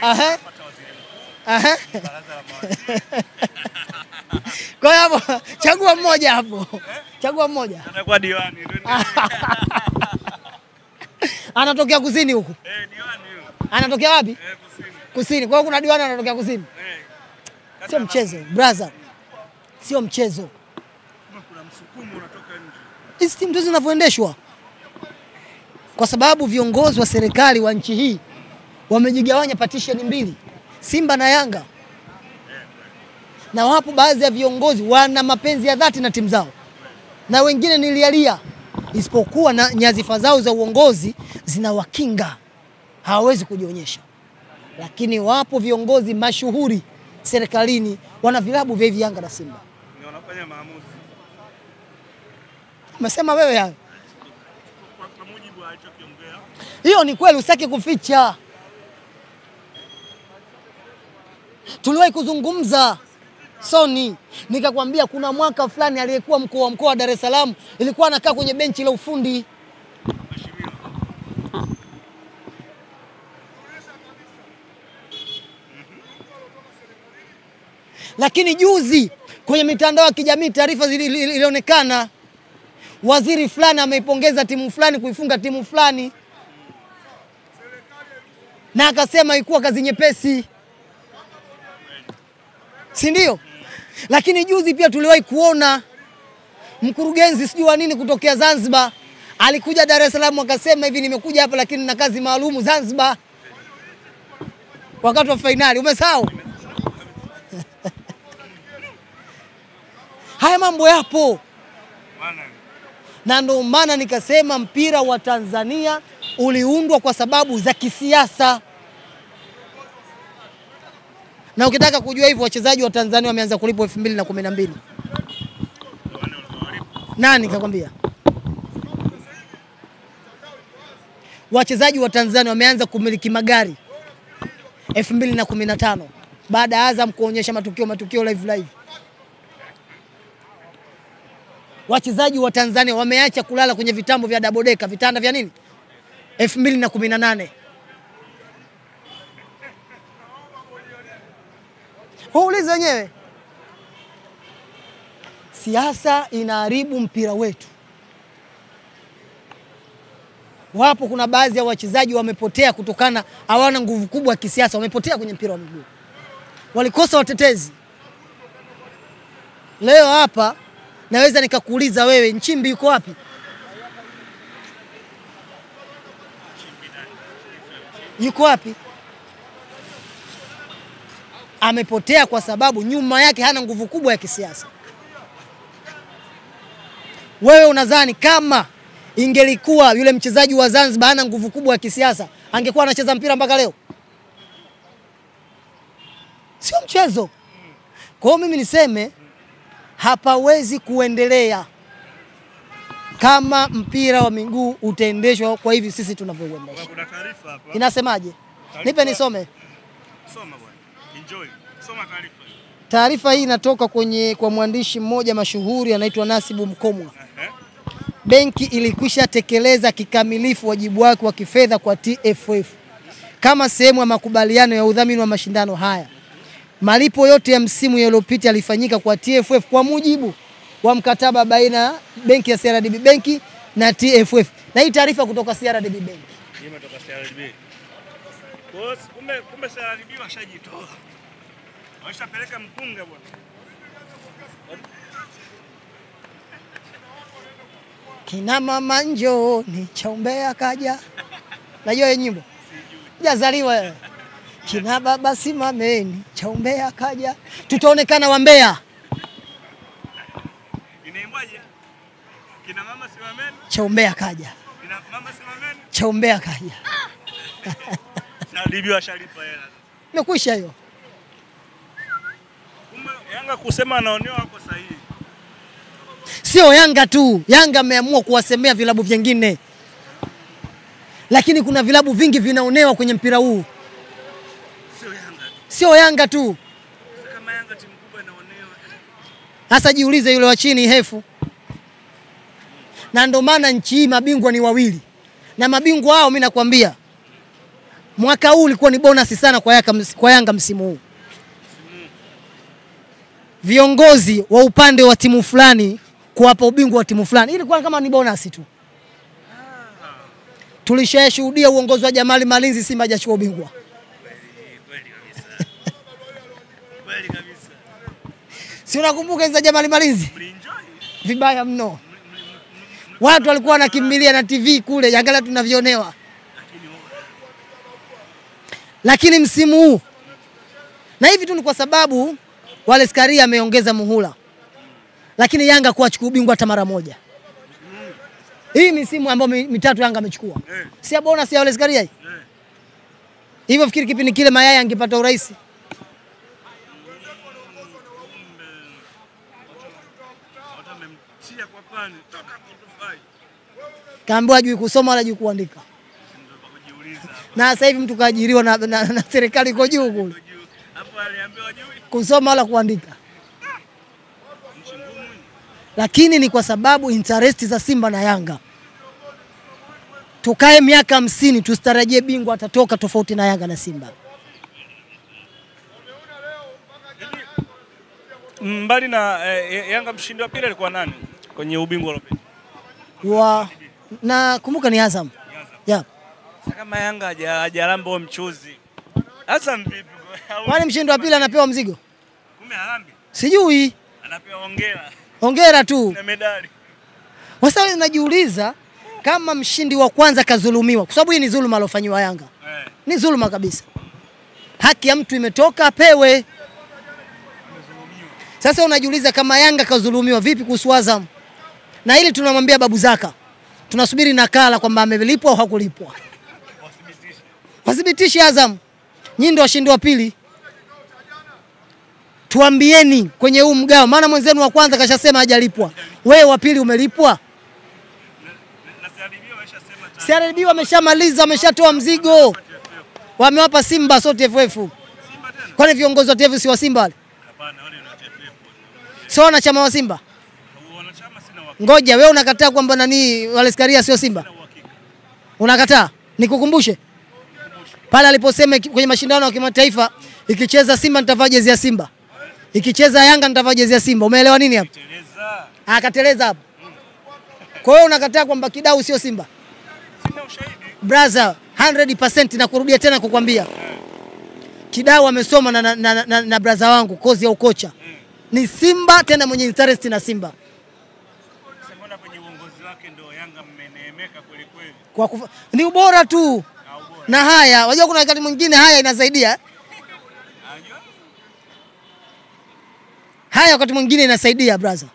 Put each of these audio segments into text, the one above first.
Aha. Aha. Kwa hiyo hapo chagua mmoja hapo. Chagua mmoja. Atakuwa diwani. Anatokea kusini huko. Diwani huyo. Anatokea wapi? Kusini. Kusini. Kwa hiyo kuna diwani anatokea kusini. Sio mchezo, brother. Sio mchezo. Kuna msukumo unatoka nje. Hizi timu ndizo zinavyoendeshwa. Kwa sababu viongozi wa serikali wa nchi hii wamejigawanya partition mbili, Simba na Yanga. Na wapo baadhi ya viongozi wana mapenzi ya dhati na timu zao, na wengine ni lialia, isipokuwa na nyazifa zao za uongozi zinawakinga, hawawezi kujionyesha. Lakini wapo viongozi mashuhuri serikalini wana vilabu vya Yanga na Simba. Ndio wanafanya maamuzi. Umesema wewe hayo? Kwa mujibu wa alichokiongea. Hiyo ni kweli, usitaki kuficha. Tuliwahi kuzungumza Sony, nikakwambia kuna mwaka fulani aliyekuwa mkuu wa mkoa wa Dar es Salaam ilikuwa anakaa kwenye benchi la ufundi. Lakini juzi kwenye mitandao ya kijamii taarifa zilionekana waziri fulani ameipongeza timu fulani kuifunga timu fulani, na akasema ilikuwa kazi nyepesi, si ndio? Lakini juzi pia tuliwahi kuona mkurugenzi sijui wa nini kutokea Zanzibar alikuja Dar es Salaam akasema hivi, nimekuja hapa lakini na kazi maalumu Zanzibar wakati wa finali. Umesahau? Haya mambo yapo. Na ndio maana nikasema mpira wa Tanzania uliundwa kwa sababu za kisiasa. Na ukitaka kujua hivyo, wachezaji wa Tanzania wameanza kulipwa 2012. Nani kakwambia? Wachezaji wa Tanzania wameanza kumiliki magari 2015 baada ya Azam kuonyesha matukio live. Wachezaji wa Tanzania wameacha kulala kwenye vitambo vya double decker, vitanda vya nini? 2018. Waulize wenyewe. Siasa inaharibu mpira wetu. Wapo kuna baadhi ya wachezaji wamepotea kutokana hawana nguvu kubwa ya kisiasa, wamepotea kwenye mpira wa miguu. Walikosa watetezi. Leo hapa naweza nikakuuliza wewe, Nchimbi yuko wapi? Yuko wapi? Amepotea kwa sababu nyuma yake hana nguvu kubwa ya kisiasa. Wewe unadhani kama ingelikuwa yule mchezaji wa Zanzibar hana nguvu kubwa ya kisiasa, angekuwa anacheza mpira mpaka leo? Sio mchezo. Kwa hiyo mimi niseme hapawezi kuendelea kama mpira wa miguu utaendeshwa kwa hivi sisi tunavyoendesha. Kuna taarifa hapa. Inasemaje? Nipe nisome. Soma bwana. Enjoy. Soma taarifa. Taarifa hii inatoka kwa mwandishi mmoja mashuhuri anaitwa Nasibu Mkomwa. Benki ilikwisha tekeleza kikamilifu wajibu wake wa kifedha kwa TFF kama sehemu ya makubaliano ya udhamini wa mashindano haya. Malipo yote ya msimu uliopita yalifanyika kwa TFF kwa mujibu wa mkataba baina ya benki ya CRDB benki na TFF. Na hii taarifa kutoka CRDB benki. Hii imetoka CRDB. Kumbe CRDB washajitoa. Washapeleka mpunga bwana. Kina mama njoni Chaumbea kaja. Najua hiyo nyimbo. Hujazaliwa. Kina baba simameni Chaumbea kaja. Tutaonekana wa Mbeya. Inaimbaje? Kina mama simameni Chaumbea kaja. Kina mama simameni Chaumbea kaja. CRDB washalipa hela. Imekwisha hiyo. Kumbe Yanga kusema anaonewa hapo sahihi. Sio Yanga tu. Yanga ameamua kuwasemea vilabu vingine. Lakini kuna vilabu vingi vinaonewa kwenye mpira huu. Sio Yanga tu. Kama Yanga timu kubwa inaonewa. Sasa jiulize yule wa chini Hefu. Na ndio maana nchi hii mabingwa ni wawili. Na mabingwa hao mimi nakwambia Mwaka huu ulikuwa ni bonus sana kwa Yanga msimu huu. Viongozi wa upande wa timu fulani kuwapa ubingwa wa timu fulani ilikuwa kama ni bonus tu. Tulishashuhudia uongozi wa Jamali Malinzi Simba hajachukua ubingwa. Kweli kabisa. Si unakumbuka za Jamali Malinzi? Vibaya mno. Watu walikuwa wanakimbilia na TV kule, angalia tunavionewa. Lakini msimu huu na hivi tu ni kwa sababu Wallace Karia ameongeza muhula. Lakini Yanga kuachukua ubingwa hata mara moja. Hii misimu ambayo mitatu Yanga amechukua. Si bonus ya Wallace Karia hii? Hivyo fikiri kipindi kile Mayai angepata urais. Kaambiwa hajui kusoma wala hajui kuandika. Na sasa hivi mtu kaajiriwa na serikali iko juu kule. Hapo aliambiwa hajui kusoma wala kuandika. Lakini ni kwa sababu interest za Simba na Yanga. Tukae miaka 50 tusitarajie bingwa atatoka tofauti na Yanga na Simba. Mbali na Yanga mshindi wa pili alikuwa nani kwenye ubingwa uliopita? Na kumbuka ni Azam. Yeah. Kama Yanga hajalamba mchuzi. Azam vipi? Wale mshindi wa pili anapewa mzigo. Kumbe harambi. Sijui. Anapewa hongera. Hongera tu. Na medali. Sasa unajiuliza kama mshindi wa kwanza kazulumiwa, kwa sababu hii ni dhuluma alofanywa Yanga. Ni dhuluma kabisa. Haki ya mtu imetoka apewe. Sasa unajiuliza kama Yanga kazulumiwa vipi kuhusu Azam? Na hili tunamwambia Babu Zaka. Tunasubiri nakala kwamba amelipwa au hakulipwa. Wathibitishe Azam. Nyinyi ndio washindi wa pili. Tuambieni kwenye huu mgao, maana mwenzenu wa kwanza kashasema hajalipwa. Wewe wa pili umelipwa? CRDB wameshamaliza, wameshatoa mzigo. Wamewapa Simba sote FF. Kwani viongozi wa TFF si wa Simba wale? Hapana, wale ni wa TFF. Sio wanachama wa Simba? Wanachama sina uhakika. Ngoja wewe unakataa kwamba nani Wallace Karia sio Simba? Unakataa? Nikukumbushe. Pale aliposema kwenye mashindano ya kimataifa ikicheza Simba nitavaa jezi ya Simba. Ikicheza Yanga nitavaa jezi ya Simba. Umeelewa nini hapo? Akateleza hapo. Kwa hiyo unakataa kwamba Kidau sio Simba? Sina ushahidi. Brother, 100% na kurudia tena kukwambia. Kidau amesoma na brother wangu kozi ya ukocha. Ni Simba tena mwenye interest na Simba. Mbona kwenye uongozi wake ndio Yanga mmeneemeka kweli kweli? Ni ubora tu. Na haya, unajua kuna wakati mwingine haya inasaidia. Haya wakati mwingine inasaidia brother.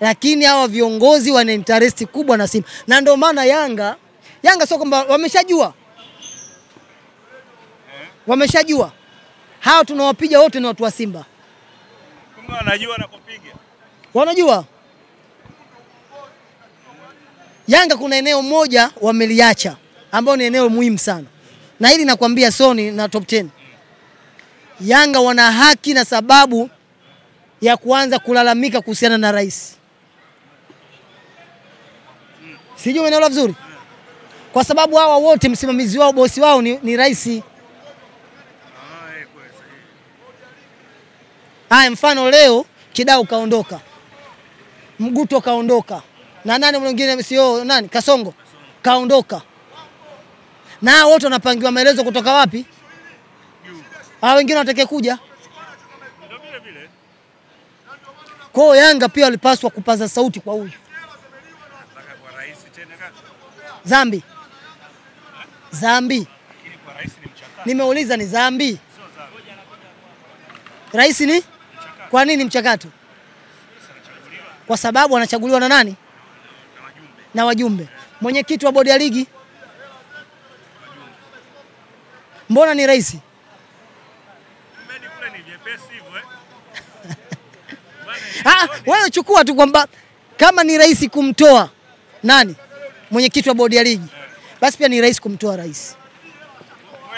Lakini hawa viongozi wana interest kubwa na Simba. Na ndio maana Yanga sio kwamba wameshajua. Wameshajua. Hao tunawapiga wote ni watu wa Simba. Kumbe wanajua na kupiga. Wanajua. Yanga kuna eneo moja wameliacha ambao ni eneo muhimu sana. Na hili nakwambia Sony na Top 10. Yanga wana haki na sababu ya kuanza kulalamika kuhusiana na rais. Sijui umeelewa vizuri? Kwa sababu hawa wote msimamizi wao, bosi wao ni rais. Haya, mfano leo Kidau kaondoka. Mguto kaondoka. Na nani mwingine sio nani? Kasongo kaondoka. Na wote wanapangiwa maelezo kutoka wapi? Hao wengine watake kuja. Kwa hiyo Yanga pia walipaswa kupaza sauti kwa huyu. Zambi. Nimeuliza ni Zambi. Rais ni? Kwa nini mchakato? Kwa sababu anachaguliwa na nani? Na wajumbe. Mwenyekiti wa bodi ya ligi? Mbona ni rais? Wewe chukua tu kwamba kama ni rais kumtoa nani? Mwenyekiti wa bodi ya ligi. Basi pia ni rais kumtoa rais.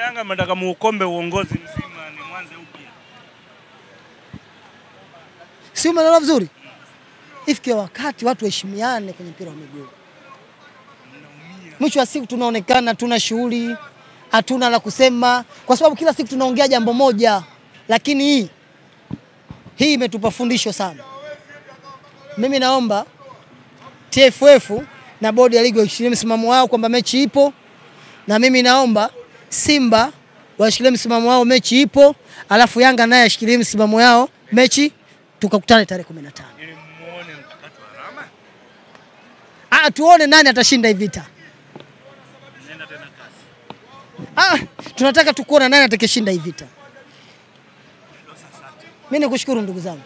Yanga mnataka muukombe uongozi mzima ni mwanze upya. Si umeelewa vizuri? Ifike wakati watu heshimiane kwenye mpira wa miguu. Mwisho wa siku tunaonekana tuna shughuli, hatuna la kusema kwa sababu kila siku tunaongea jambo moja, lakini hii imetupa fundisho sana. Mimi naomba TFF na bodi ya ligi washikilie msimamo wao kwamba mechi ipo, na mimi naomba Simba washikilie msimamo wao mechi ipo, alafu Yanga naye ashikilie msimamo wao mechi, tukakutane tarehe 15. Ili muone mkakato wa alama. Tuone nani atashinda hii vita. Nenda tena kasi. Tunataka tukuona nani atakayeshinda hii vita. Mimi nikushukuru ndugu zangu.